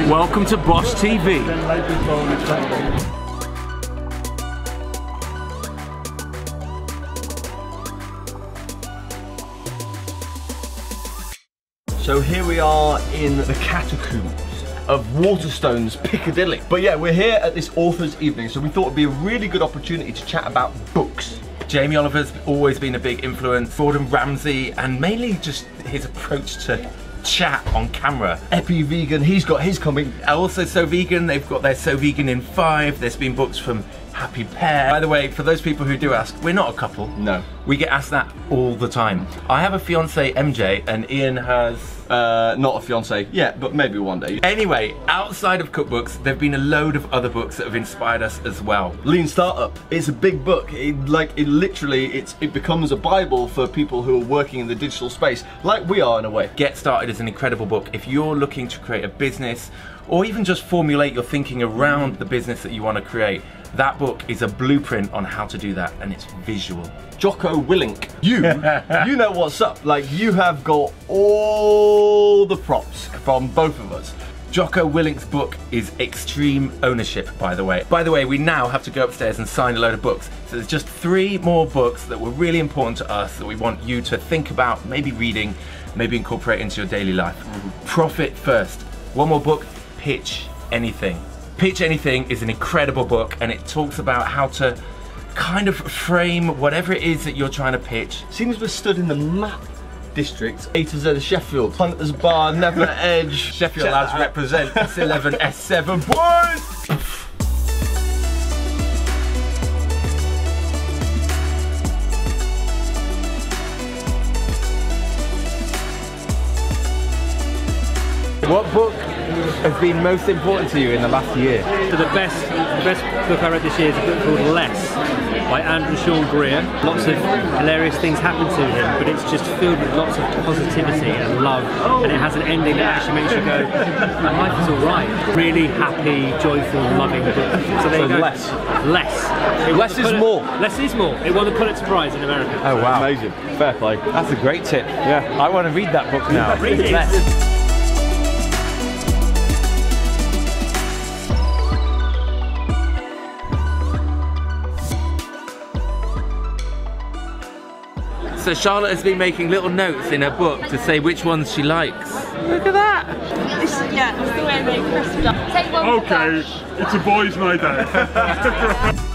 Welcome to BOSH TV. So here we are in the catacombs of Waterstones, Piccadilly. But yeah, we're here at this author's evening, so we thought it'd be a really good opportunity to chat about books. Jamie Oliver's always been a big influence, Gordon Ramsay, and mainly just his approach to chat on camera. Epi Vegan, he's got his coming. Also So Vegan, they've got their So Vegan in 5. There's been books from Happy Pear. By the way, for those people who do ask, we're not a couple. No. We get asked that all the time. I have a fiance, MJ, and Ian has... not a fiance yet, but maybe one day. Anyway, outside of cookbooks, there've been a load of other books that have inspired us as well. Lean Startup, it's a big book. It becomes a Bible for people who are working in the digital space, like we are in a way. Get Started is an incredible book. If you're looking to create a business, or even just formulate your thinking around the business that you want to create, that book is a blueprint on how to do that, and it's visual. Jocko Willink, you know what's up. Like, you have got all the props from both of us. Jocko Willink's book is Extreme Ownership, by the way. By the way, we now have to go upstairs and sign a load of books. So there's just 3 more books that were really important to us that we want you to think about, maybe reading, maybe incorporate into your daily life. Profit First. One more book, Pitch Anything. Pitch Anything is an incredible book, and it talks about how to kind of frame whatever it is that you're trying to pitch. Seems we're stood in the map district, A to Z Sheffield, Hunter's Bar, Never Edge. Sheffield lads represent S11, S7, boys! What book has been most important to you in the last year? So the best book I read this year is a book called Less by Andrew Sean Greer. Lots of hilarious things happen to him, but it's just filled with lots of positivity and love, and it has an ending that actually makes you go, my life is alright. Really happy, joyful, loving book. So there you go. Less. Less is more. Less is more. It won the Pulitzer Prize in America. Oh wow. Amazing. Fair play. That's a great tip. Yeah. I want to read that book now. Read it. Less. So Charlotte has been making little notes in her book to say which ones she likes. Look at that! It's the way they press it up. Take one. Okay, it's a boys' night out.